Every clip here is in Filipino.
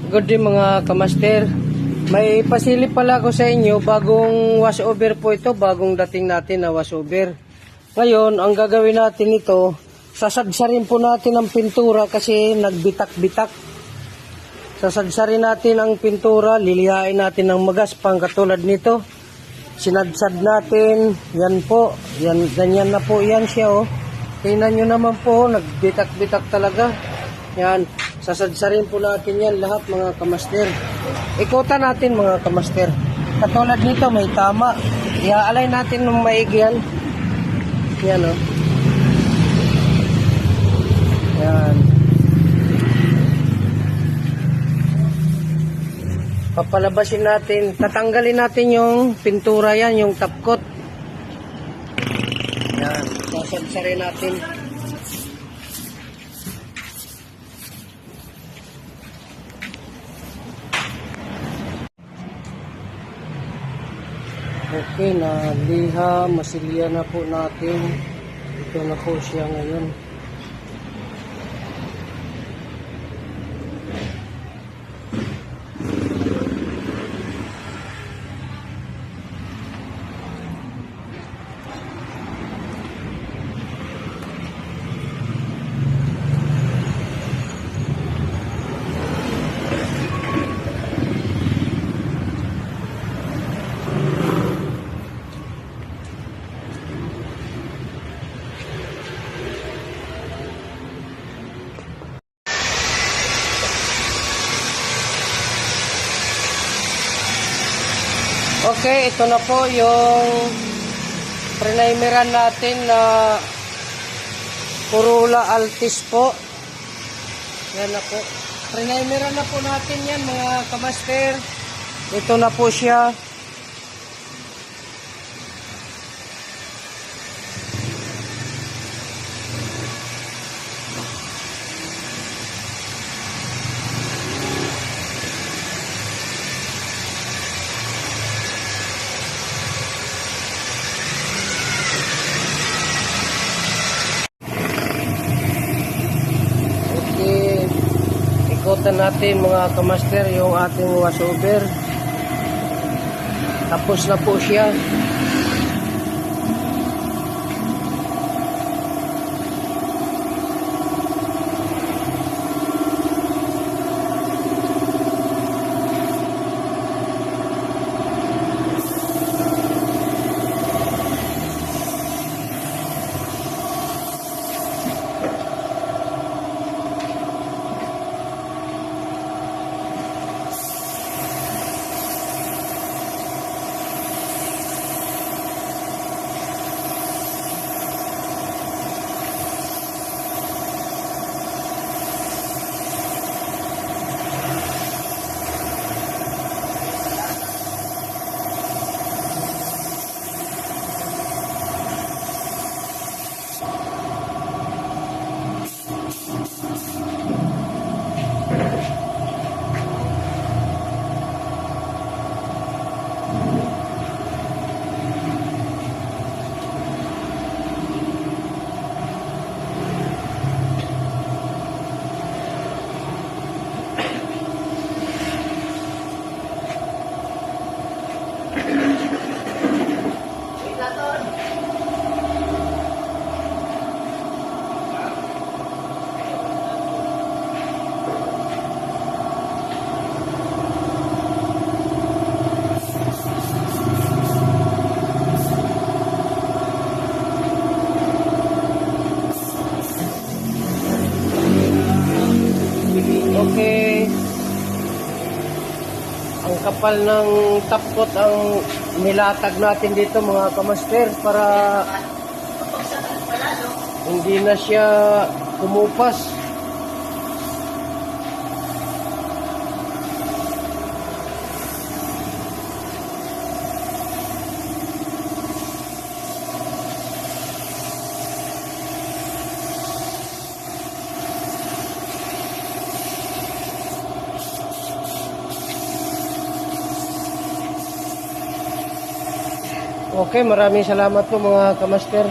Good day mga kamaster. May pasilip pala ko sa inyo, bagong washover po ito, bagong dating natin na washover. Ngayon, ang gagawin natin ito, sasadsarin po natin ang pintura kasi nagbitak-bitak. Sasadsarin natin ang pintura, lilihain natin ng magaspang katulad nito. Sinadsad natin, yan po, yan, ganyan na po yan siya oh. Tingnan nyo naman po, nagbitak-bitak talaga. Yan, sasadsarin po natin yan lahat mga kamaster. Ikutan natin mga kamaster. Katulad nito may tama. Iaalay natin ng maigi yan. Yan o. Yan. Papalabasin natin. Tatanggalin natin yung pintura yan, yung top coat. Yan. Sasadsarin natin. Okay, naliha, masilya na po natin. Ito na po siya ngayon. Okay, ito na po yung primeran natin na Corolla Altis po. Yan na po. Primeran na po natin yan mga kamaster. Ito na po siya. Ikutan natin mga kamaster yung ating washover. Tapos na po siya. Okay. Ang kapal ng top coat ang nilatag natin dito mga kamaster para hindi na siya kumupas. Okay, maraming salamat po mga kamaster.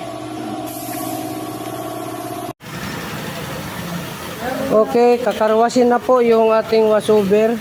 Okay, kakarwasin na po yung ating washover.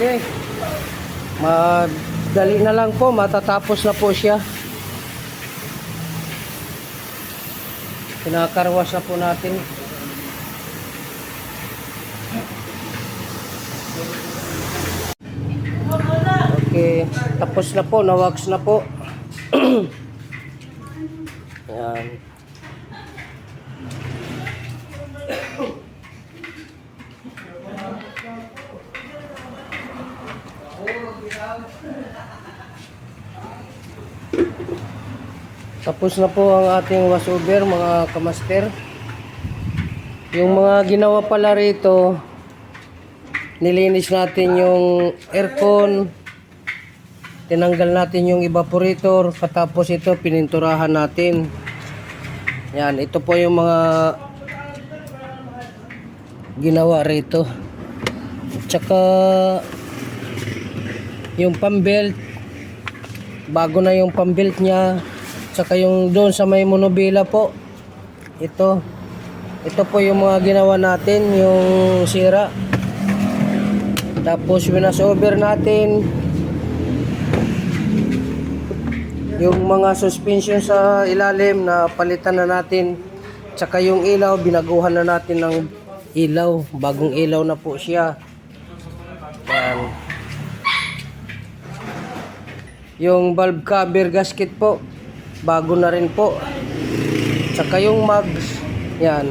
Okay. Madali na lang po, matatapos na po siya. Kinakarwas na po natin. Okay, tapos na po, na-wax na po. Yan. Tapos na po ang ating washover, mga kamaster. Yung mga ginawa pala rito, nilinis natin yung aircon, tinanggal natin yung evaporator, katapos ito pininturahan natin. Yan, ito po yung mga ginawa rito. Tsaka yung pambelt, bago na yung pambelt niya. Tsaka yung doon sa may monobila po, ito po yung mga ginawa natin, yung sira. Tapos winasover natin yung mga suspension sa ilalim na palitan na natin. Tsaka yung ilaw, binaguhan na natin ng ilaw, bagong ilaw na po siya. Yan. Yung valve cover gasket po, bago na rin po. Tsaka yung mugs, yan.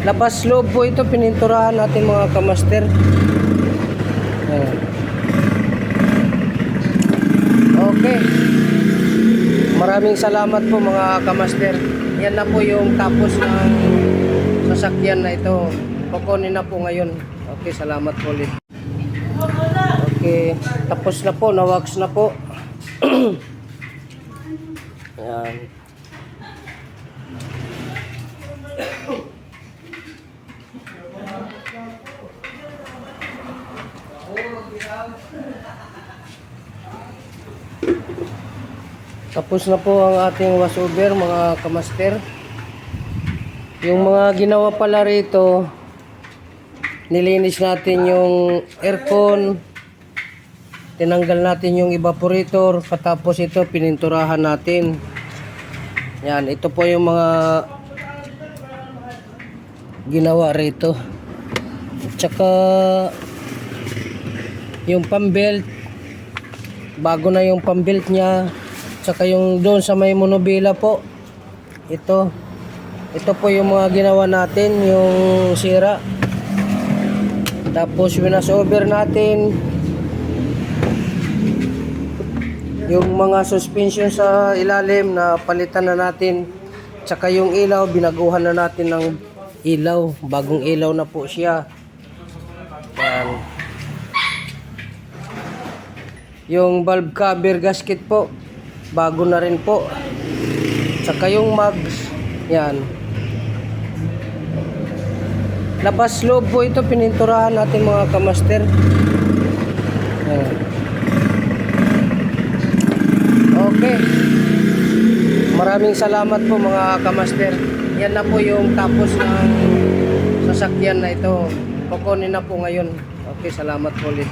Labas loob po ito, pininturahan natin mga kamaster. Yan. Okay. Maraming salamat po mga kamaster. Yan na po yung tapos ng sasakyan na ito. Kukunin na po ngayon. Okay, salamat po ulit. Okay, tapos na po, na-wax na po. Yan. Tapos na po ang ating washover, mga kamaster. Yung mga ginawa pala rito, nilinis natin yung aircon, tinanggal natin yung evaporator, katapos ito pininturahan natin. Yan, ito po yung mga ginawa rito. Tsaka yung pambelt, bago na yung pambelt niya. Tsaka yung doon sa may monobila po, ito po yung mga ginawa natin, yung sira. Tapos winasover natin yung mga suspension sa ilalim na palitan na natin. Tsaka yung ilaw, binaguhan na natin ng ilaw, bagong ilaw na po siya. Yan. Yung valve cover gasket po, bago na rin po. Tsaka yung mugs, yan. Labas loob po ito, pininturahan natin mga kamaster. Yan. Okay. Maraming salamat po mga kamaster. Yan na po yung tapos ng sasakyan na ito. Kukunin na po ngayon. Okay, salamat po ulit.